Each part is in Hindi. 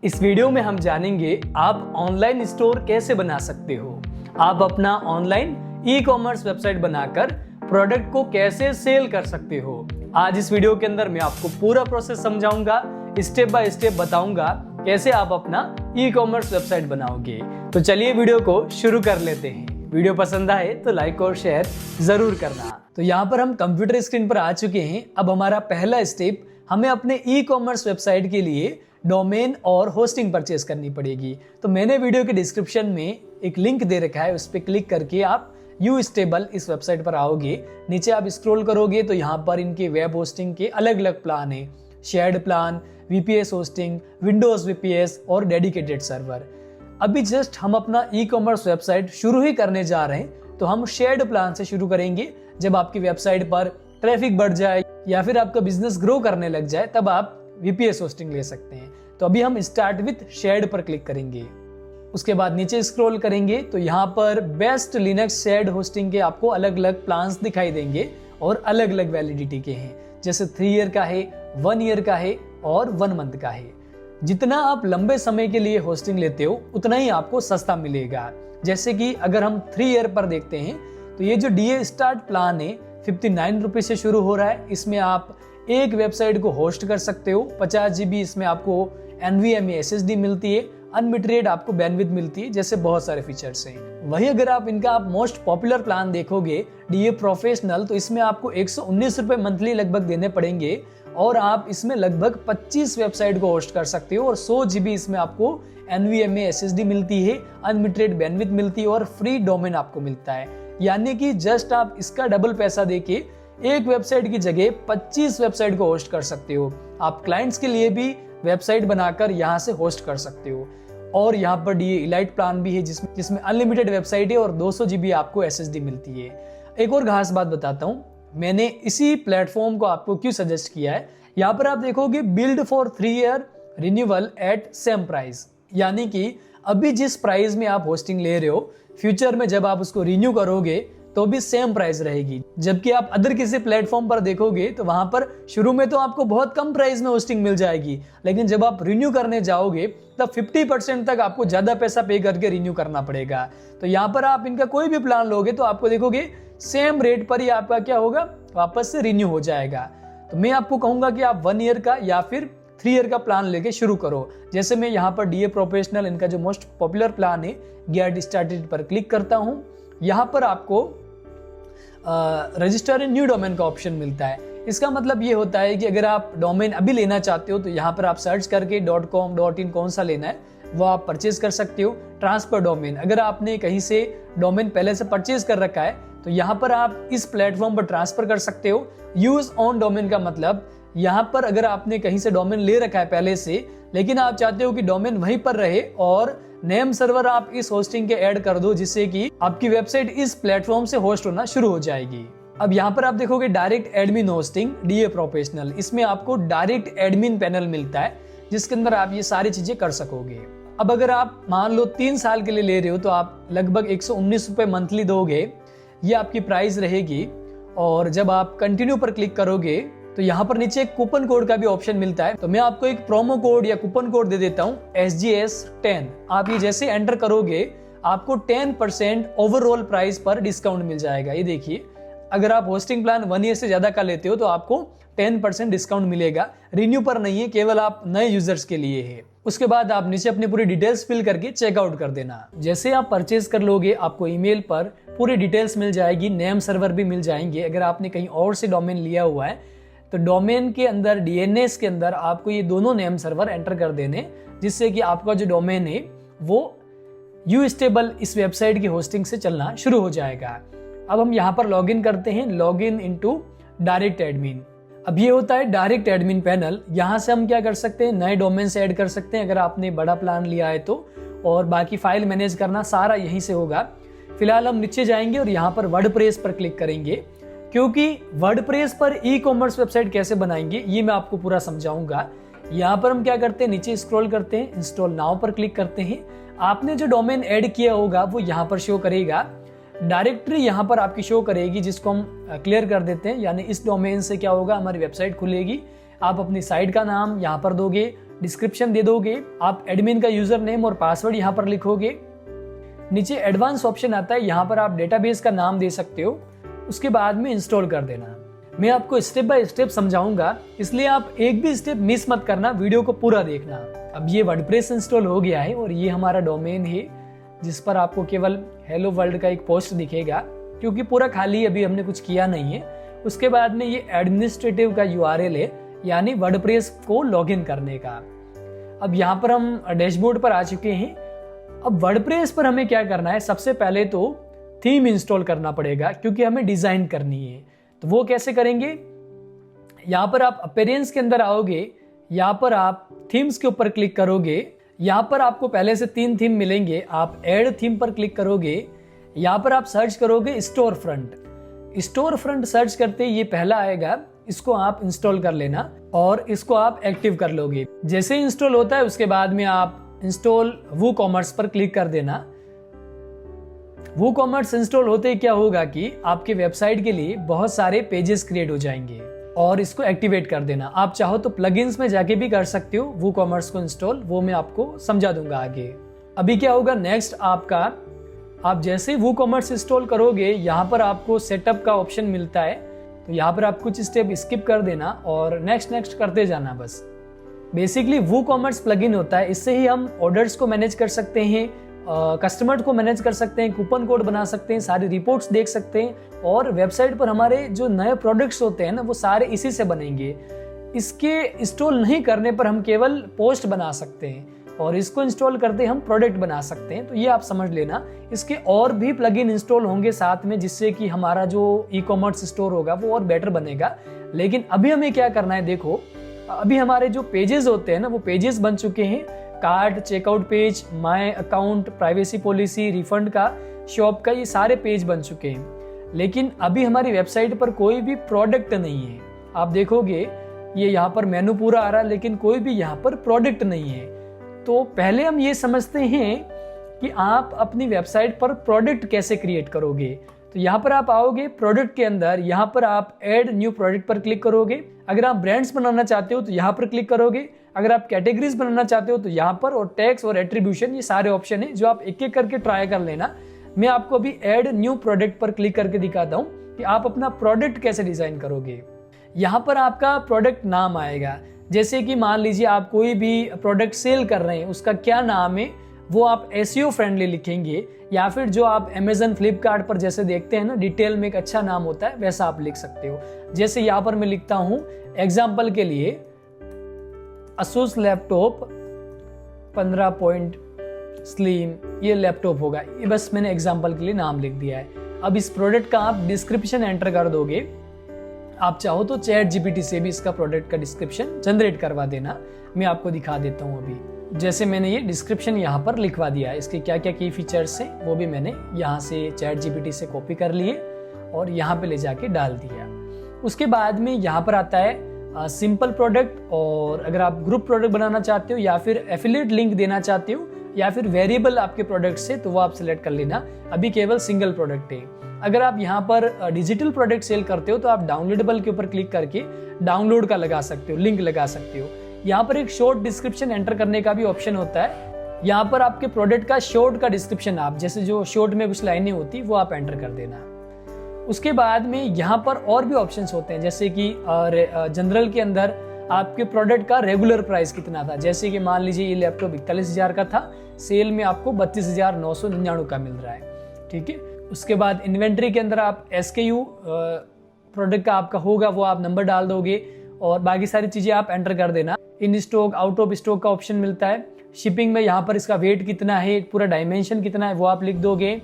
इस वीडियो में हम जानेंगे आप ऑनलाइन स्टोर कैसे बना सकते हो। आप अपना ऑनलाइन ई कॉमर्स वेबसाइट बनाकर प्रोडक्ट को कैसे सेल कर सकते हो। आज इस वीडियो के अंदर मैं आपको पूरा प्रोसेस समझाऊंगा, स्टेप बाय स्टेप बताऊंगा कैसे आप अपना ई कॉमर्स वेबसाइट बनाओगे। तो चलिए वीडियो को शुरू कर लेते हैं। वीडियो पसंद आए तो लाइक और शेयर जरूर करना। तो यहाँ पर हम कंप्यूटर स्क्रीन पर आ चुके हैं। अब हमारा पहला स्टेप, हमें अपने ई कॉमर्स वेबसाइट के लिए डोमेन और होस्टिंग परचेज करनी पड़ेगी। तो मैंने वीडियो के डिस्क्रिप्शन में एक लिंक दे रखा है, उस पर क्लिक करके आप यू स्टेबल इस वेबसाइट पर आओगे। नीचे आप स्क्रॉल करोगे तो यहाँ पर इनके वेब होस्टिंग के अलग अलग प्लान है। Shared plan, VPS hosting, Windows VPS और डेडिकेटेड सर्वर। अभी जस्ट हम अपना ई कॉमर्स वेबसाइट शुरू ही करने जा रहे हैं, तो हम शेयर्ड प्लान से शुरू करेंगे। जब आपकी वेबसाइट पर ट्रैफिक बढ़ जाए या फिर आपका बिजनेस ग्रो करने लग जाए तब आप वीपीएस होस्टिंग ले सकते हैं। तो अभी हम स्टार्ट विथ शेयर्ड पर क्लिक करेंगे। उसके बाद नीचे स्क्रॉल करेंगे तो यहाँ पर बेस्ट लिनक्स शेयर्ड होस्टिंग के आपको अलग अलग प्लान्स दिखाई देंगे और अलग अलग वैलिडिटी के हैं। जैसे 3 ईयर का है, 1 ईयर का है और 1 मंथ का है। जितना आप लंबे समय के लिए होस्टिंग लेते हो उतना ही आपको सस्ता मिलेगा। जैसे कि अगर हम 3 ईयर पर देखते हैं तो ये जो डीए स्टार्ट प्लान है 59 रुपये से शुरू हो रहा है। इसमें आप एक वेबसाइट को होस्ट कर सकते हो। 50 GB इसमें आपको NVMe SSD मिलती है, अनलिमिटेड आपको बैंडविड्थ मिलती है, जैसे बहुत सारे फीचर्स हैं। वहीं अगर आप इनका मोस्ट पॉपुलर प्लान देखोगे डीए प्रोफेशनल, तो इसमें आपको 119 रुपये मंथली लगभग देने पड़ेंगे और आप इसमें लगभग 25 वेबसाइट को होस्ट कर सकते हो और 100 GB इसमें आपको NVMe SSD मिलती है, अनलिमिटेड बैंडविड्थ मिलती है और फ्री डोमेन आपको मिलता है। यानी कि जस्ट आप इसका डबल पैसा देके एक वेबसाइट की जगह 25 वेबसाइट को होस्ट कर सकते हो। आप क्लाइंट्स के लिए भी वेबसाइट बनाकर यहाँ से होस्ट कर सकते हो। और यहाँ पर डीए इलाइट प्लान भी है जिसमें अनलिमिटेड वेबसाइट है और 200 GB आपको SSD मिलती है। एक और खास बात बताता हूँ, मैंने इसी प्लेटफॉर्म को आपको क्यों सजेस्ट किया है। यहाँ पर आप देखोगे build for 3 year renewal at same price, यानी कि अभी जिस प्राइस में आप होस्टिंग ले रहे हो, फ्यूचर में जब आप उसको रिन्यू करोगे तो भी सेम प्राइस रहेगी। जबकि आप अदर किसी प्लेटफॉर्म पर देखोगे तो वहां पर शुरू में तो आपको बहुत कम प्राइस में होस्टिंग मिल जाएगी, लेकिन जब आप रिन्यू करने जाओगे तब 50% तक आपको ज्यादा पैसा पे करके रिन्यू करना पड़ेगा। तो यहाँ पर आप इनका कोई भी प्लान लोगे तो आपको देखोगे सेम रेट पर ही आपका क्या होगा, वापस से रिन्यू हो जाएगा। तो मैं आपको कहूंगा कि आप 1 ईयर का या फिर 3 ईयर का प्लान लेके शुरू करो। जैसे मैं यहाँ पर डीए प्रोफेशनल इनका जो मोस्ट पॉपुलर प्लान है गेट स्टार्टेड पर क्लिक करता हूँ। यहाँ पर आपको रजिस्टर इन न्यू डोमेन का ऑप्शन मिलता है। इसका मतलब ये होता है कि अगर आप डोमेन अभी लेना चाहते हो तो यहाँ पर आप सर्च करके .com .in कौन सा लेना है वो आप परचेज कर सकते हो। ट्रांसफर डोमेन, अगर आपने कहीं से डोमेन पहले से परचेज कर रखा है तो यहाँ पर आप इस प्लेटफॉर्म पर ट्रांसफर कर सकते हो। यूज ऑन डोमेन का मतलब यहाँ पर अगर आपने कहीं से डोमेन ले रखा है पहले से, लेकिन आप चाहते हो कि डोमेन वहीं पर रहे और नेम सर्वर आप इस होस्टिंग के ऐड कर दो, जिससे कि आपकी वेबसाइट इस प्लेटफॉर्म से होस्ट होना शुरू हो जाएगी। अब यहाँ पर आप देखोगे direct admin hosting DA professional, इसमें आपको डायरेक्ट एडमिन पैनल मिलता है जिसके अंदर आप ये सारी चीजें कर सकोगे। अब अगर आप मान लो 3 साल के लिए ले रहे हो तो आप लगभग 119 रुपये मंथली दोगे, ये आपकी प्राइस रहेगी। और जब आप कंटिन्यू पर क्लिक करोगे तो यहाँ पर नीचे एक कूपन कोड का भी ऑप्शन मिलता है। तो मैं आपको एक प्रोमो कोड या कूपन कोड दे देता हूँ SGS10। आप ये जैसे एंटर करोगे आपको 10% ओवरऑल प्राइस पर डिस्काउंट मिल जाएगा। ये देखिए, अगर आप होस्टिंग प्लान 1 ईयर से ज्यादा का लेते हो तो आपको 10% डिस्काउंट मिलेगा। रिन्यू पर नहीं है, केवल आप नए यूजर्स के लिए है। उसके बाद आप नीचे अपनी पूरी डिटेल्स फिल करके चेकआउट कर देना। जैसे आप परचेज कर लोगे आपको ईमेल पर पूरी डिटेल्स मिल जाएगी, नेम सर्वर भी मिल जाएंगे। अगर आपने कहीं और से डोमेन लिया हुआ है तो डोमेन के अंदर DNS के अंदर आपको ये दोनों नेम सर्वर एंटर कर देने, जिससे कि आपका जो डोमेन है वो यू स्टेबल इस वेबसाइट की होस्टिंग से चलना शुरू हो जाएगा। अब हम यहाँ पर लॉगिन करते हैं, लॉगिन इनटू डायरेक्ट एडमिन। अब ये होता है डायरेक्ट एडमिन पैनल। यहाँ से हम क्या कर सकते हैं, नए डोमेन से ऐड कर सकते हैं अगर आपने बड़ा प्लान लिया है तो, और बाकी फाइल मैनेज करना सारा यहीं से होगा। फिलहाल हम नीचे जाएंगे और यहाँ पर वर्डप्रेस पर क्लिक करेंगे, क्योंकि वर्डप्रेस पर ई कॉमर्स वेबसाइट कैसे बनाएंगे ये मैं आपको पूरा समझाऊंगा। यहाँ पर हम क्या करते हैं, नीचे स्क्रॉल करते हैं, इंस्टॉल नाउ पर क्लिक करते हैं। आपने जो डोमेन ऐड किया होगा वो यहाँ पर शो करेगा। डायरेक्टरी यहाँ पर आपकी शो करेगी जिसको हम क्लियर कर देते हैं। यानी इस डोमेन से क्या होगा, हमारी वेबसाइट खुलेगी। आप अपनी साइट का नाम यहाँ पर दोगे, डिस्क्रिप्शन दे दोगे, आप एडमिन का यूजर नेम और पासवर्ड यहाँ पर लिखोगे। नीचे एडवांस ऑप्शन आता है, यहाँ पर आप डेटाबेस का नाम दे सकते हो, उसके बाद में इंस्टॉल कर देना। मैं आपको स्टेप बाय स्टेप समझाऊंगा, इसलिए आप एक भी स्टेप मिस मत करना, वीडियो को पूरा देखना। अब ये वर्डप्रेस इंस्टॉल हो गया है और ये हमारा डोमेन है जिस पर आपको केवल हेलो वर्ल्ड का एक पोस्ट दिखेगा, क्योंकि पूरा खाली अभी हमने कुछ किया नहीं है। उसके बाद में ये एडमिनिस्ट्रेटिव का URL है, यानी वर्डप्रेस को लॉगिन करने का। अब यहाँ पर हम डैशबोर्ड पर आ चुके हैं। अब वर्डप्रेस पर हमें क्या करना है, सबसे पहले तो थीम इंस्टॉल करना पड़ेगा, क्योंकि हमें डिजाइन करनी है। तो वो कैसे करेंगे, यहाँ पर आप अपीयरेंस के अंदर आओगे, यहाँ पर आप थीम्स के ऊपर क्लिक करोगे। यहाँ पर आपको पहले से 3 थीम मिलेंगे, आप ऐड थीम पर क्लिक करोगे। यहाँ पर आप सर्च करोगे स्टोर फ्रंट सर्च करते ये पहला आएगा, इसको आप इंस्टॉल कर लेना और इसको आप एक्टिव कर लोगे। जैसे इंस्टॉल होता है उसके बाद में आप इंस्टॉल वूकॉमर्स पर क्लिक कर देना। वूकॉमर्स इंस्टॉल होते ही क्या होगा कि आपके वेबसाइट के लिए बहुत सारे पेजेस क्रिएट हो जाएंगे और इसको एक्टिवेट कर देना। आप चाहो तो प्लगइन्स में जाके भी कर सकते हो वूकॉमर्स को इंस्टॉल, वो मैं आपको समझा दूंगा आगे। अभी क्या होगा नेक्स्ट आपका, आप जैसे वूकॉमर्स इंस्टॉल करोगे, यहाँ पर आपको सेटअप का ऑप्शन मिलता है, तो यहाँ पर आप कुछ स्टेप स्किप कर देना और नेक्स्ट करते जाना बस। बेसिकली वूकॉमर्स प्लगइन होता है, इससे ही हम ऑर्डर्स को मैनेज कर सकते हैं, कस्टमर को मैनेज कर सकते हैं, कूपन कोड बना सकते हैं, सारी रिपोर्ट्स देख सकते हैं और वेबसाइट पर हमारे जो नए प्रोडक्ट्स होते हैं ना, वो सारे इसी से बनेंगे। इसके इंस्टॉल नहीं करने पर हम केवल पोस्ट बना सकते हैं और इसको इंस्टॉल करते हम प्रोडक्ट बना सकते हैं। तो ये आप समझ लेना, इसके और भी प्लगइन इंस्टॉल होंगे साथ में, जिससे कि हमारा जो ई-कॉमर्स स्टोर होगा वो और बेटर बनेगा। लेकिन अभी हमें क्या करना है, देखो अभी हमारे जो पेजेस होते हैं ना, वो पेजेस बन चुके हैं। Card, checkout page, my account, privacy policy, refund का, शॉप का, ये सारे पेज बन चुके हैं। लेकिन अभी हमारी वेबसाइट पर कोई भी प्रोडक्ट नहीं है। आप देखोगे ये यहाँ पर मेनू पूरा आ रहा है, लेकिन कोई भी यहाँ पर प्रोडक्ट नहीं है। तो पहले हम ये समझते हैं कि आप अपनी वेबसाइट पर प्रोडक्ट कैसे क्रिएट करोगे। तो यहाँ पर आप आओगे प्रोडक्ट के अंदर, यहाँ पर आप ऐड न्यू प्रोडक्ट पर क्लिक करोगे। अगर आप ब्रांड्स बनाना चाहते हो तो यहाँ पर क्लिक करोगे। अगर आप कैटेगरीज बनाना चाहते हो तो यहाँ पर, और टैक्स और एट्रीब्यूशन, ये सारे ऑप्शन है जो आप एक एक करके ट्राई कर लेना। मैं आपको अभी ऐड न्यू प्रोडक्ट पर क्लिक करके दिखाता हूँ कि आप अपना प्रोडक्ट कैसे डिजाइन करोगे। यहाँ पर आपका प्रोडक्ट नाम आएगा, जैसे कि मान लीजिए आप कोई भी प्रोडक्ट सेल कर रहे हैं, उसका क्या नाम है वो आप SEO फ्रेंडली लिखेंगे, या फिर जो आप Amazon, फ्लिपकार्ट पर जैसे देखते हैं ना, डिटेल में एक अच्छा नाम होता है, वैसा आप लिख सकते हो। जैसे यहाँ पर मैं लिखता हूँ एग्जाम्पल के लिए Asus लैपटॉप 15 पॉइंट स्लिम, ये लैपटॉप होगा। ये बस मैंने एग्जाम्पल के लिए नाम लिख दिया है। अब इस प्रोडक्ट का आप डिस्क्रिप्शन एंटर कर दोगे। आप चाहो तो ChatGPT से भी इसका प्रोडक्ट का डिस्क्रिप्शन जनरेट करवा देना। मैं आपको दिखा देता हूँ अभी। जैसे मैंने ये डिस्क्रिप्शन यहाँ पर लिखवा दिया, इसके क्या क्या की फीचर्स हैं वो भी मैंने यहाँ से ChatGPT से कॉपी कर लिए और यहाँ पे ले जाके डाल दिया। उसके बाद में यहाँ पर आता है सिंपल प्रोडक्ट, और अगर आप ग्रुप प्रोडक्ट बनाना चाहते हो या फिर एफिलिएट लिंक देना चाहते हो या फिर वेरिएबल आपके प्रोडक्ट से, तो वो आप सिलेक्ट कर लेना। अभी केवल सिंगल प्रोडक्ट है। अगर आप यहाँ पर डिजिटल प्रोडक्ट सेल करते हो तो आप डाउनलोडेबल के ऊपर क्लिक करके डाउनलोड का लगा सकते हो, लिंक लगा सकते हो। यहाँ पर एक शॉर्ट डिस्क्रिप्शन एंटर करने का भी ऑप्शन होता है। यहाँ पर आपके प्रोडक्ट का शॉर्ट का डिस्क्रिप्शन, आप जैसे जो शॉर्ट में कुछ लाइनें होती वो आप एंटर कर देना। उसके बाद में यहाँ पर और भी ऑप्शंस होते हैं, जैसे कि जनरल के अंदर आपके प्रोडक्ट का रेगुलर प्राइस कितना था। जैसे कि मान लीजिए ये लैपटॉप 41,000 का था, सेल में आपको 32,999 का मिल रहा है, ठीक है। उसके बाद इन्वेंट्री के अंदर आप SKU प्रोडक्ट का आपका होगा, वो आप नंबर डाल दोगे और बाकी सारी चीजें आप एंटर कर देना। In stock, out of stock का ऑप्शन मिलता है। शिपिंग में यहाँ पर इसका वेट कितना है, पूरा डायमेंशन कितना है, वो आप लिख दोगे।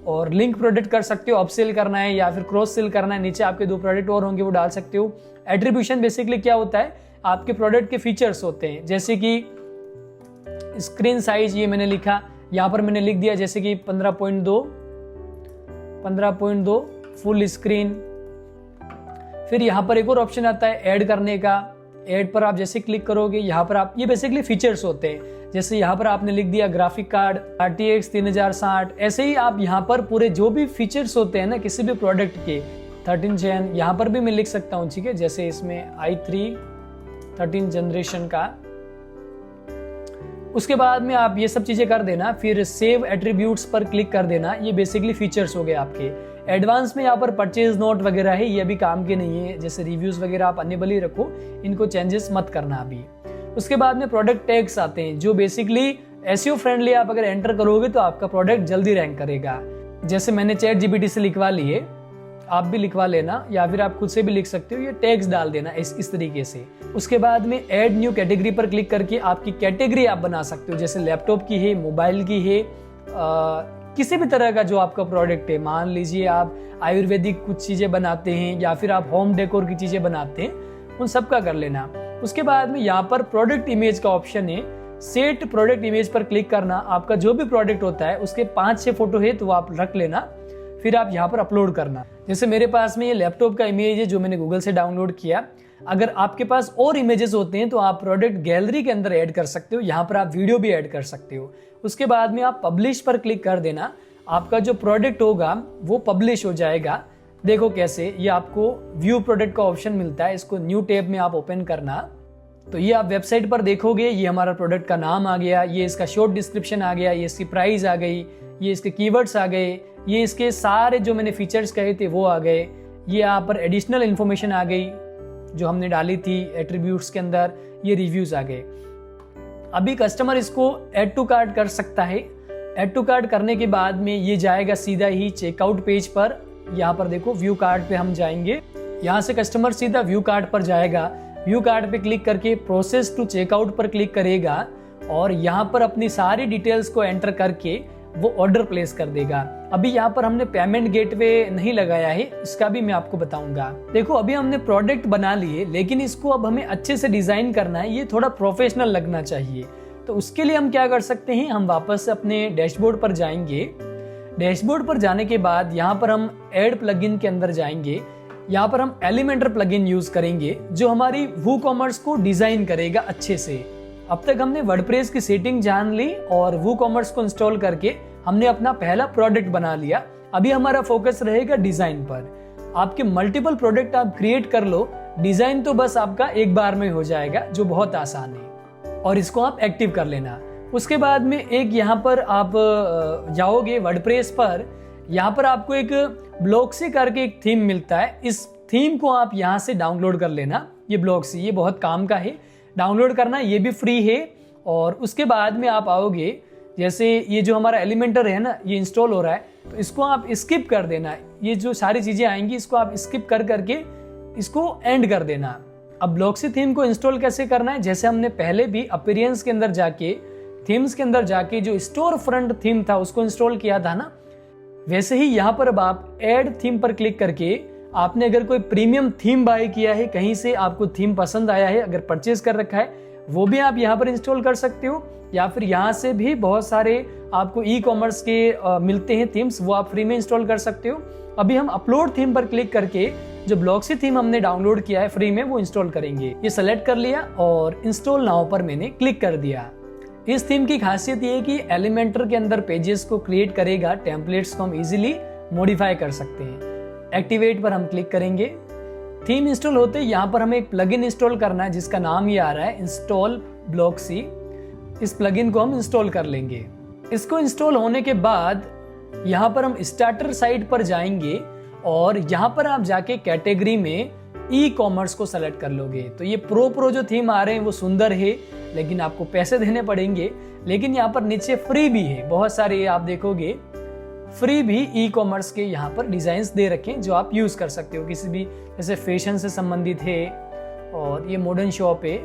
और लिंक प्रोडक्ट कर सकते हो, अपसेल करना है या फिर क्रॉस सेल करना है, नीचे आपके 2 प्रोडक्ट और होंगे वो डाल सकते हो। एट्रीब्यूशन बेसिकली क्या होता है, आपके प्रोडक्ट के फीचर्स होते हैं, जैसे कि स्क्रीन साइज, ये मैंने लिखा, यहाँ पर मैंने लिख दिया जैसे कि 15.2 फुल स्क्रीन। फिर यहाँ पर एक और ऑप्शन आता है ऐड करने का। ऐड पर आप जैसे क्लिक करोगे, यहाँ पर आप, ये बेसिकली फीचर्स होते हैं, जैसे यहाँ पर आपने लिख दिया ग्राफिक कार्ड RTX 3060। ऐसे ही आप यहाँ पर पूरे जो भी फीचर्स होते हैं ना किसी भी प्रोडक्ट के, 13 Gen यहाँ पर भी मैं लिख सकता हूँ, ठीक है। जैसे इसमें i3 13 जनरेशन का उसके बाद में आप ये सब चीज़ें कर देना, फिर सेव एट्रीब्यूट्स पर क्लिक कर देना। ये बेसिकली फीचर्स हो गए आपके। एडवांस में यहाँ पर परचेज नोट वगैरह है, ये अभी काम के नहीं है। जैसे रिव्यूज़ वगैरह आप अनेबल ही रखो, इनको चेंजेस मत करना अभी। उसके बाद में प्रोडक्ट टैग्स आते हैं जो बेसिकली एसईओ फ्रेंडली आप अगर एंटर करोगे तो आपका प्रोडक्ट जल्दी रैंक करेगा। जैसे मैंने चैट जीपीटी से लिखवा लिए, आप भी लिखवा लेना या फिर आप खुद से भी लिख सकते हो। ये टैग्स डाल देना इस तरीके से। उसके बाद में ऐड न्यू कैटेगरी पर क्लिक करके आपकी कैटेगरी आप बना सकते हो। जैसे लैपटॉप की है, मोबाइल की है, किसी भी तरह का जो आपका प्रोडक्ट है। मान लीजिए आप आयुर्वेदिक कुछ चीज़ें बनाते हैं या फिर आप होम डेकोर की चीज़ें बनाते हैं, उन सब का कर लेना। उसके बाद में यहाँ पर प्रोडक्ट इमेज का ऑप्शन है, सेट प्रोडक्ट इमेज पर क्लिक करना। आपका जो भी प्रोडक्ट होता है उसके 5-6 फोटो है तो आप रख लेना, फिर आप यहाँ पर अपलोड करना। जैसे मेरे पास में ये लैपटॉप का इमेज है जो मैंने गूगल से डाउनलोड किया। अगर आपके पास और इमेजेस होते हैं तो आप प्रोडक्ट गैलरी के अंदर ऐड कर सकते हो, यहाँ पर आप वीडियो भी ऐड कर सकते हो। उसके बाद में आप पब्लिश पर क्लिक कर देना, आपका जो प्रोडक्ट होगा वो पब्लिश हो जाएगा। देखो कैसे, ये आपको व्यू प्रोडक्ट का ऑप्शन मिलता है, इसको न्यू टैब में आप ओपन करना। तो ये आप वेबसाइट पर देखोगे, ये हमारा प्रोडक्ट का नाम आ गया, ये इसका शॉर्ट डिस्क्रिप्शन आ गया, ये इसकी प्राइस आ गई, ये इसके कीवर्ड्स आ गए, ये इसके सारे जो मैंने फीचर्स कहे थे वो आ गए। ये यहाँ पर एडिशनल इन्फॉर्मेशन आ गई जो हमने डाली थी एट्रीब्यूट्स के अंदर, ये रिव्यूज आ गए। अभी कस्टमर इसको ऐड टू कार्ट कर सकता है। ऐड टू कार्ट करने के बाद में ये जाएगा सीधा ही चेकआउट पेज पर। यहाँ पर देखो व्यू कार्ट पे हम जाएंगे, यहाँ से कस्टमर सीधा व्यू कार्ट पर जाएगा। व्यू कार्ट पे क्लिक करके प्रोसेस टू चेकआउट पर क्लिक करेगा और यहाँ पर अपनी सारी डिटेल्स को एंटर करके वो ऑर्डर प्लेस कर देगा। अभी यहाँ पर हमने पेमेंट गेटवे नहीं लगाया है, इसका भी मैं आपको बताऊंगा। देखो अभी हमने प्रोडक्ट बना लिए, लेकिन इसको अब हमें अच्छे से डिजाइन करना है, ये थोड़ा प्रोफेशनल लगना चाहिए। तो उसके लिए हम क्या कर सकते हैं, हम वापस से अपने डैशबोर्ड पर जाएंगे। डैशबोर्ड पर जाने के बाद यहाँ पर हम ऐड प्लगइन के अंदर जाएंगे। यहाँ पर हम एलिमेंटर प्लगइन यूज करेंगे जो हमारी वूकॉमर्स को डिजाइन करेगा अच्छे से। अब तक हमने वर्डप्रेस की सेटिंग जान ली और वूकॉमर्स को इंस्टॉल करके हमने अपना पहला प्रोडक्ट बना लिया। अभी हमारा फोकस रहेगा डिजाइन पर। आपके मल्टीपल प्रोडक्ट आप क्रिएट कर लो, डिजाइन तो बस आपका एक बार में हो जाएगा, जो बहुत आसान है। और इसको आप एक्टिव कर लेना। उसके बाद में एक यहाँ पर आप जाओगे वर्डप्रेस पर, यहाँ पर आपको एक ब्लॉक्सी करके एक थीम मिलता है। इस थीम को आप यहाँ से डाउनलोड कर लेना। ये ब्लॉक्सी, ये बहुत काम का है, डाउनलोड करना, ये भी फ्री है। और उसके बाद में आप आओगे, जैसे ये जो हमारा एलिमेंटर है ना, ये इंस्टॉल हो रहा है, तो इसको आप स्किप कर देना। ये जो सारी चीजें आएंगी इसको आप स्किप कर करके इसको एंड कर देना। अब ब्लॉक्सी थीम को इंस्टॉल कैसे करना है, जैसे हमने पहले भी अपीयरेंस के अंदर जाके, थीम्स के अंदर जाके जो स्टोर फ्रंट थीम था उसको इंस्टॉल किया था ना, वैसे ही यहाँ पर अब आप ऐड थीम पर क्लिक करके आपने अगर कोई प्रीमियम थीम बाय किया है, कहीं से आपको थीम पसंद आया है, अगर परचेज कर रखा है, वो भी आप यहाँ पर इंस्टॉल कर सकते हो। या फिर यहाँ से भी बहुत सारे आपको ई कॉमर्स के मिलते हैं थीम्स, वो आप फ्री में इंस्टॉल कर सकते हो। अभी हम अपलोड थीम पर क्लिक करके जो ब्लॉक्सी थीम हमने डाउनलोड किया है फ्री में, वो इंस्टॉल करेंगे। ये सेलेक्ट कर लिया और इंस्टॉल नाउ पर मैंने क्लिक कर दिया। इस थीम की खासियत ये है कि एलिमेंटर के अंदर पेजेस को क्रिएट करेगा, टेम्पलेट्स को हम इजीली मॉडिफाई कर सकते हैं। एक्टिवेट पर हम क्लिक करेंगे। थीम इंस्टॉल होते ही यहाँ पर हमें एक प्लगइन इंस्टॉल करना है जिसका नाम ये आ रहा है इंस्टॉल ब्लॉक्सी। इस प्लगइन को हम इंस्टॉल कर लेंगे। इसको इंस्टॉल होने के बाद यहाँ पर हम स्टार्टर साइट पर जाएंगे और यहाँ पर आप जाके कैटेगरी में ई कॉमर्स को सेलेक्ट कर लोगे। तो ये प्रो जो थीम आ रहे हैं वो सुंदर है, लेकिन आपको पैसे देने पड़ेंगे। लेकिन यहाँ पर नीचे फ्री भी है, बहुत सारे आप देखोगे फ्री भी ई कॉमर्स के यहाँ पर डिजाइन्स दे रखे हैं जो आप यूज कर सकते हो, किसी भी जैसे फैशन से संबंधित है। और ये मॉडर्न शॉप है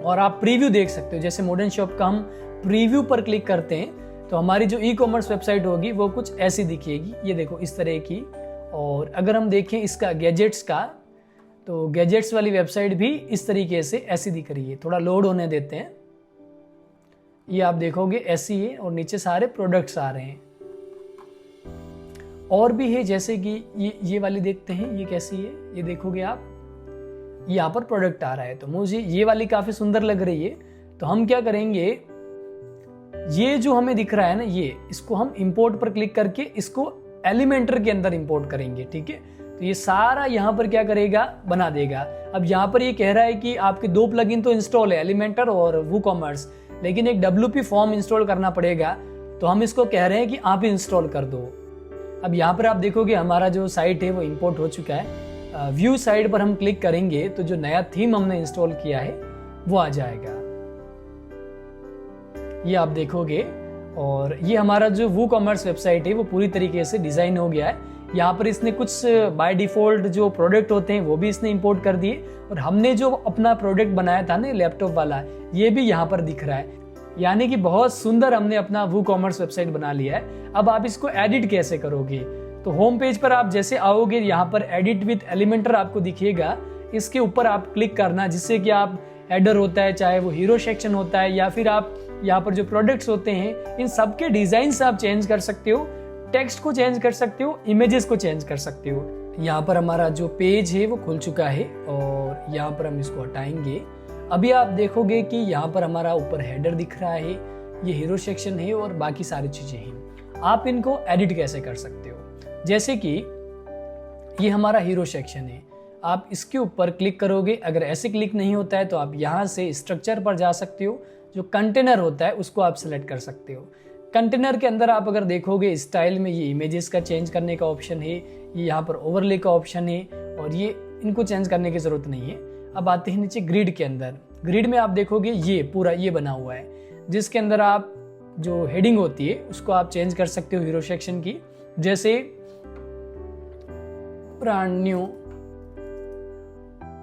और आप प्रीव्यू देख सकते हो। जैसे मॉडर्न शॉप का हम प्रीव्यू पर क्लिक करते हैं तो हमारी जो ई कॉमर्स वेबसाइट होगी वो कुछ ऐसी दिखेगी, ये देखो इस तरह की। और अगर हम देखें इसका गैजेट्स का, तो गैजेट्स वाली वेबसाइट भी इस तरीके से ऐसी दिख रही है। थोड़ा लोड होने देते हैं, ये आप देखोगे ऐसी है और नीचे सारे प्रोडक्ट्स आ रहे हैं। और भी है, जैसे कि ये वाली देखते हैं, ये कैसी है, ये देखोगे आप, यहाँ पर प्रोडक्ट आ रहा है। तो मुझे ये वाली काफी सुंदर लग रही है। तो हम क्या करेंगे, ये जो हमें दिख रहा है ना, ये इसको हम इंपोर्ट पर क्लिक करके इसको एलिमेंटर के अंदर इंपोर्ट करेंगे। ठीक है, तो ये सारा यहाँ पर क्या करेगा, बना देगा। अब यहाँ पर ये कह रहा है कि आपके 2 प्लगइन तो इंस्टॉल है, एलिमेंटर और वूकॉमर्स। लेकिन एक WP फॉर्म इंस्टॉल करना पड़ेगा, तो हम इसको कह रहे हैं कि आप इंस्टॉल कर दो। अब यहाँ पर आप देखोगे हमारा जो साइट है वो इंपोर्ट हो चुका है। व्यू साइट पर हम क्लिक करेंगे तो जो नया थीम हमने इंस्टॉल किया है वो आ जाएगा, ये आप देखोगे। और ये हमारा जो WooCommerce वेबसाइट है वो पूरी तरीके से डिजाइन हो गया है। यहाँ पर इसने कुछ बाय डिफॉल्ट जो प्रोडक्ट होते हैं वो भी इसने इंपोर्ट कर दिए, और हमने जो अपना प्रोडक्ट बनाया था ना लैपटॉप वाला, ये भी यहाँ पर दिख रहा है। यानी कि बहुत सुंदर हमने अपना WooCommerce वेबसाइट बना लिया है। अब आप इसको एडिट कैसे करोगे, तो होम पेज पर आप जैसे आओगे, यहाँ पर एडिट विद एलिमेंटर आपको दिखेगा, इसके ऊपर आप क्लिक करना, जिससे कि आप हेडर होता है, चाहे वो हीरो सेक्शन होता है, या फिर आप यहाँ पर जो प्रोडक्ट्स होते हैं इन सब के डिजाइन आप चेंज कर सकते हो, टेक्स्ट को चेंज कर सकते हो, इमेजेस को चेंज कर सकते हो। यहाँ पर हमारा जो पेज है वो खुल चुका है, और यहाँ पर हम इसको हटाएंगे। अभी आप देखोगे कि यहाँ पर हमारा ऊपर हेडर दिख रहा है, ये हीरो सेक्शन है और बाकी सारी चीजें हैं। आप इनको एडिट कैसे कर सकते हो, जैसे कि ये हमारा हीरो सेक्शन है, आप इसके ऊपर क्लिक करोगे। अगर ऐसे क्लिक नहीं होता है तो आप यहाँ से स्ट्रक्चर पर जा सकते हो, जो कंटेनर होता है उसको आप सिलेक्ट कर सकते हो। कंटेनर के अंदर आप अगर देखोगे स्टाइल में ये इमेजेस का चेंज करने का ऑप्शन है, ये यहाँ पर ओवरले का ऑप्शन है, और ये इनको चेंज करने की जरूरत नहीं है। अब आते हैं नीचे ग्रिड के अंदर। ग्रिड में आप देखोगे ये पूरा ये बना हुआ है, जिसके अंदर आप जो हेडिंग होती है उसको आप चेंज कर सकते हो हीरो सेक्शन की, जैसे ब्रांड न्यू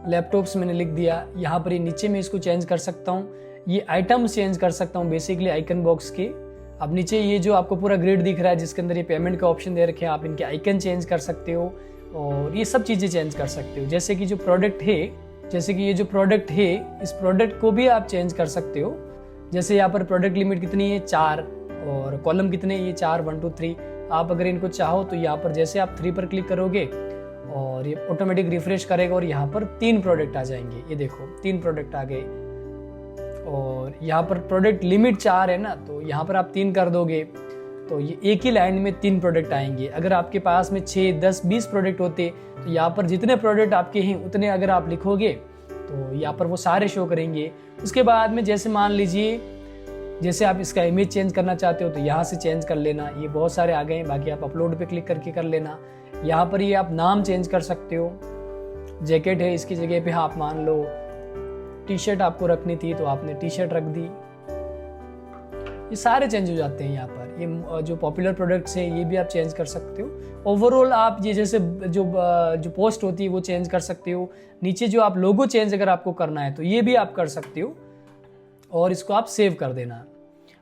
लैपटॉप्स मैंने लिख दिया। यहाँ पर ये नीचे में इसको चेंज कर सकता हूँ, ये आइटम्स चेंज कर सकता हूँ बेसिकली आइकन बॉक्स के। अब नीचे ये जो आपको पूरा ग्रिड दिख रहा है जिसके अंदर ये पेमेंट का ऑप्शन दे रखे हैं, आप इनके आइकन चेंज कर सकते हो और ये सब चीज़ें चेंज कर सकते हो। जैसे कि जो प्रोडक्ट है, जैसे कि ये जो प्रोडक्ट है, इस प्रोडक्ट को भी आप चेंज कर सकते हो। जैसे यहाँ पर प्रोडक्ट लिमिट कितनी है 4, और कॉलम कितने, ये 4 1 2 3। आप अगर इनको चाहो तो यहाँ पर जैसे आप 3 पर क्लिक करोगे और ये ऑटोमेटिक रिफ्रेश करेगा और यहाँ पर 3 प्रोडक्ट आ जाएंगे। ये देखो 3 प्रोडक्ट आ गए, और यहाँ पर प्रोडक्ट लिमिट 4 है ना, तो यहाँ पर आप 3 कर दोगे तो ये एक ही लाइन में 3 प्रोडक्ट आएंगे। अगर आपके पास में 6 10 20 प्रोडक्ट होते तो यहाँ पर जितने प्रोडक्ट आपके हैं उतने अगर आप लिखोगे तो यहाँ पर वो सारे शो करेंगे। उसके बाद में जैसे मान लीजिए जैसे आप इसका इमेज चेंज करना चाहते हो तो यहाँ से चेंज कर लेना, ये बहुत सारे आ गए हैं। बाकी आप अपलोड पे क्लिक करके कर लेना। यहाँ पर ये आप नाम चेंज कर सकते हो। जैकेट है, इसकी जगह पे आप मान लो टी शर्ट आपको रखनी थी तो आपने टी शर्ट रख दी। ये सारे चेंज हो जाते हैं। यहाँ पर ये जो पॉपुलर प्रोडक्ट्स हैं ये भी आप चेंज कर सकते हो। ओवरऑल आप ये जैसे जो पोस्ट होती है वो चेंज कर सकते हो। नीचे जो आप लोगो चेंज अगर आपको करना है तो ये भी आप कर सकते हो, और इसको आप सेव कर देना।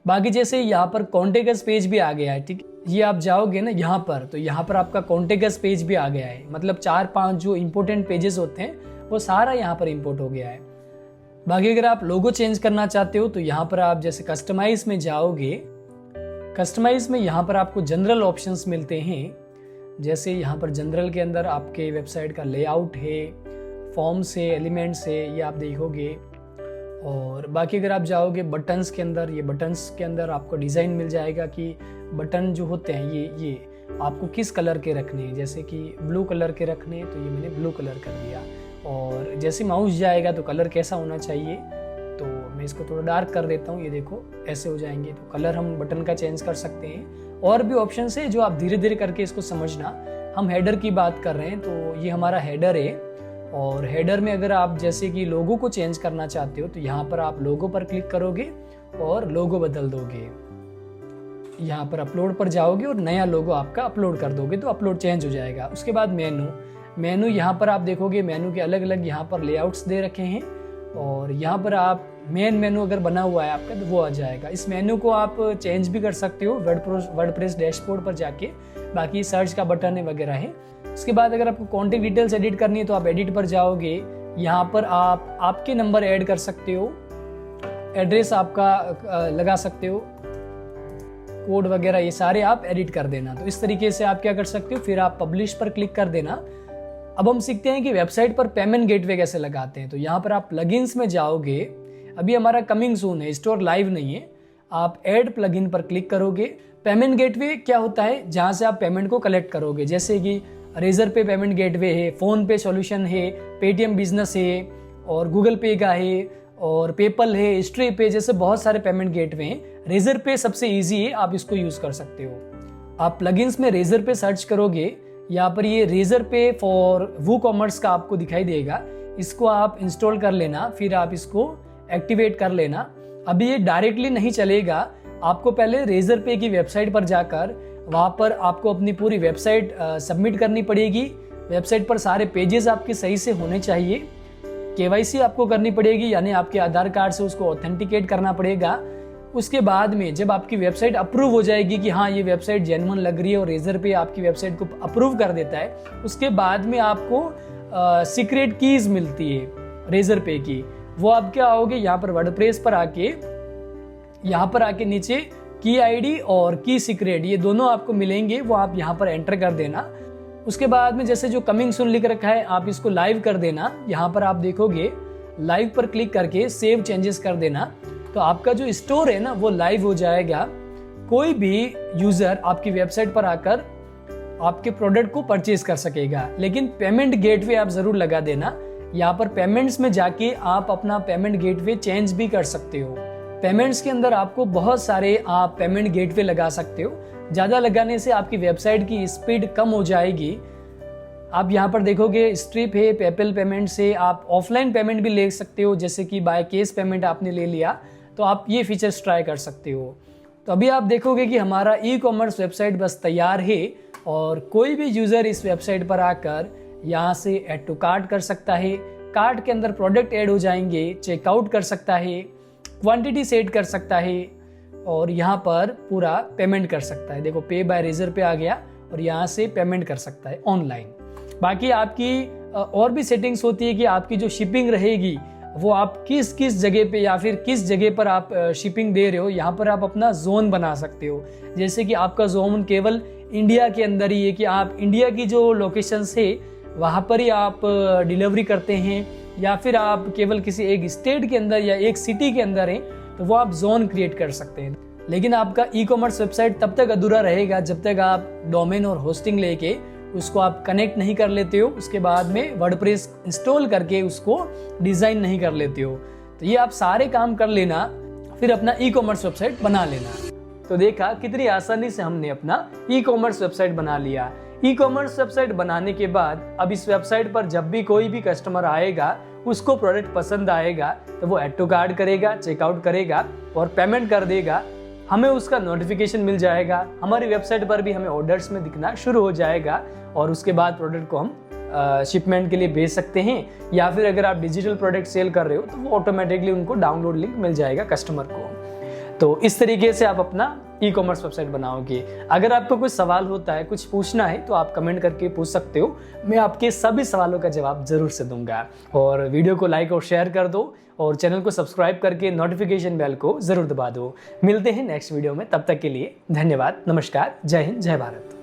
बाकी जैसे यहाँ पर कॉन्टेक्ट पेज भी आ गया है, ठीक। ये आप जाओगे ना यहाँ पर, तो यहाँ पर आपका कॉन्टेक्ट पेज भी आ गया है। मतलब 4-5 जो इंपॉर्टेंट पेजेस होते हैं वो सारा यहाँ पर इंपोर्ट हो गया है। बाकी अगर आप लोगो चेंज करना चाहते हो तो यहाँ पर आप जैसे कस्टमाइज में जाओगे, कस्टमाइज में यहाँ पर आपको जनरल ऑप्शंस मिलते हैं। जैसे यहाँ पर जनरल के अंदर आपके वेबसाइट का लेआउट है, फॉर्म्स है, एलिमेंट्स है, ये आप देखोगे। और बाकी अगर आप जाओगे बटन्स के अंदर, ये बटन्स के अंदर आपको डिज़ाइन मिल जाएगा कि बटन जो होते हैं ये आपको किस कलर के रखने हैं। जैसे कि ब्लू कलर के रखने हैं तो ये मैंने ब्लू कलर कर दिया। और जैसे माउस जाएगा तो कलर कैसा होना चाहिए, तो मैं इसको थोड़ा डार्क कर देता हूँ। ये देखो ऐसे हो जाएंगे, तो कलर हम बटन का चेंज कर सकते हैं। और भी ऑप्शन है जो आप धीरे धीरे करके इसको समझना। हम हेडर की बात कर रहे हैं, तो ये हमारा हेडर है। और हेडर में अगर आप जैसे कि लोगो को चेंज करना चाहते हो तो यहाँ पर आप लोगो पर क्लिक करोगे और लोगो बदल दोगे। यहाँ पर अपलोड पर जाओगे और नया लोगो आपका अपलोड कर दोगे तो अपलोड चेंज हो जाएगा। उसके बाद मेनू यहाँ पर आप देखोगे, मेनू के अलग अलग यहाँ पर लेआउट्स दे रखे हैं। और यहाँ पर आप मेन मेनू अगर बना हुआ है आपका तो वो आ जाएगा। इस मेनू को आप चेंज भी कर सकते हो वर्डप्रेस डैशबोर्ड पर जाके। बाकी सर्च का बटन है वगैरह है। उसके बाद अगर आपको कॉन्टैक्ट डिटेल्स एडिट करनी है तो आप एडिट पर जाओगे। यहाँ पर आप आपके नंबर ऐड कर सकते हो, एड्रेस आपका लगा सकते हो, कोड वगैरह ये सारे आप एडिट कर देना। तो इस तरीके से आप क्या कर सकते हो, फिर आप पब्लिश पर क्लिक कर देना। अब हम सीखते हैं कि वेबसाइट पर पेमेंट गेटवे कैसे लगाते हैं। तो यहाँ पर आप प्लगइन्स में जाओगे। अभी हमारा कमिंग सून है, स्टोर लाइव नहीं है। आप ऐड प्लगइन पर क्लिक करोगे। पेमेंट गेटवे क्या होता है, जहाँ से आप पेमेंट को कलेक्ट करोगे। जैसे कि रेजर पे पेमेंट गेटवे है, फोन पे सॉल्यूशन है, पेटीएम बिजनेस है, और गूगल पे का है, और पेपल है, स्ट्रिप है, जैसे बहुत सारे पेमेंट गेटवे हैं। रेजर पे सबसे ईजी है, आप इसको यूज़ कर सकते हो। आप प्लगइन्स में रेजर पे सर्च करोगे, यहाँ पर ये रेजर पे फॉर वूकॉमर्स का आपको दिखाई देगा। इसको आप इंस्टॉल कर लेना, फिर आप इसको एक्टिवेट कर लेना। अभी ये डायरेक्टली नहीं चलेगा, आपको पहले रेजर पे की वेबसाइट पर जाकर वहाँ पर आपको अपनी पूरी वेबसाइट सबमिट करनी पड़ेगी। वेबसाइट पर सारे पेजेस आपके सही से होने चाहिए। केवाईसी आपको करनी पड़ेगी, यानी आपके आधार कार्ड से उसको ऑथेंटिकेट करना पड़ेगा। उसके बाद में जब आपकी वेबसाइट अप्रूव हो जाएगी कि हाँ ये वेबसाइट जेन्युइन लग रही है और रेजर पे आपकी वेबसाइट को अप्रूव कर देता है, उसके बाद में आपको सीक्रेट कीज मिलती है रेजर पे की। वो आप क्या आओगे, यहाँ पर वर्डप्रेस पर आके यहाँ पर आके नीचे की आईडी और की सीक्रेट ये दोनों आपको मिलेंगे, वो आप यहाँ पर एंटर कर देना। उसके बाद में जैसे जो कमिंग सून लिख रखा है आप इसको लाइव कर देना। यहाँ पर आप देखोगे लाइव पर क्लिक करके सेव चेंजेस कर देना, तो आपका जो स्टोर है ना वो लाइव हो जाएगा। कोई भी यूजर आपकी वेबसाइट पर आकर आपके प्रोडक्ट को परचेज कर सकेगा। लेकिन पेमेंट गेटवे आप जरूर लगा देना। यहाँ पर पेमेंट्स में जाके आप अपना पेमेंट गेटवे चेंज भी कर सकते हो। पेमेंट्स के अंदर आपको बहुत सारे आप पेमेंट गेटवे लगा सकते हो। ज़्यादा लगाने से आपकी वेबसाइट की स्पीड कम हो जाएगी। आप यहाँ पर देखोगे स्ट्रिप है, पेपल पेमेंट से आप ऑफलाइन पेमेंट भी ले सकते हो, जैसे कि बाय कैश पेमेंट आपने ले लिया तो आप ये फीचर्स ट्राई कर सकते हो। तो अभी आप देखोगे कि हमारा ई कॉमर्स वेबसाइट बस तैयार है और कोई भी यूज़र इस वेबसाइट पर आकर यहाँ से ऐड टू कार्ट कर सकता है। कार्ट के अंदर प्रोडक्ट ऐड हो जाएंगे, चेकआउट कर सकता है, क्वांटिटी सेट कर सकता है और यहाँ पर पूरा पेमेंट कर सकता है। देखो पे बाय रेजर पे आ गया और यहाँ से पेमेंट कर सकता है ऑनलाइन। बाकी आपकी और भी सेटिंग्स होती है कि आपकी जो शिपिंग रहेगी वो आप किस किस जगह पे या फिर किस जगह पर आप शिपिंग दे रहे हो, यहाँ पर आप अपना जोन बना सकते हो। जैसे कि आपका जोन केवल इंडिया के अंदर ही है कि आप इंडिया की जो लोकेशंस है वहाँ पर ही आप डिलीवरी करते हैं, या फिर आप केवल किसी एक स्टेट के अंदर या एक सिटी के अंदर हैं, तो वो आप जोन क्रिएट कर सकते हैं। लेकिन आपका ई कॉमर्स वेबसाइट तब तक अधूरा रहेगा जब तक आप डोमेन और होस्टिंग लेके उसको आप कनेक्ट नहीं कर लेते हो, उसके बाद में वर्डप्रेस इंस्टॉल करके उसको डिज़ाइन नहीं कर लेते हो। तो ये आप सारे काम कर लेना, फिर अपना ई कॉमर्स वेबसाइट बना लेना। तो देखा कितनी आसानी से हमने अपना ई कॉमर्स वेबसाइट बना लिया। ई कॉमर्स वेबसाइट बनाने के बाद अब इस वेबसाइट पर जब भी कोई भी कस्टमर आएगा, उसको प्रोडक्ट पसंद आएगा तो वो ऐड टू कार्ट करेगा, चेकआउट करेगा और पेमेंट कर देगा। हमें उसका नोटिफिकेशन मिल जाएगा, हमारी वेबसाइट पर भी हमें ऑर्डर्स में दिखना शुरू हो जाएगा और उसके बाद प्रोडक्ट को हम शिपमेंट के लिए भेज सकते हैं, या फिर अगर आप डिजिटल प्रोडक्ट सेल कर रहे हो तो वो ऑटोमेटिकली उनको डाउनलोड लिंक मिल जाएगा कस्टमर को। तो इस तरीके से आप अपना ई कॉमर्स वेबसाइट बनाओगे। अगर आपको कुछ सवाल होता है, कुछ पूछना है, तो आप कमेंट करके पूछ सकते हो। मैं आपके सभी सवालों का जवाब जरूर से दूंगा। और वीडियो को लाइक और शेयर कर दो और चैनल को सब्सक्राइब करके नोटिफिकेशन बेल को जरूर दबा दो। मिलते हैं नेक्स्ट वीडियो में, तब तक के लिए धन्यवाद, नमस्कार, जय हिंद, जय भारत।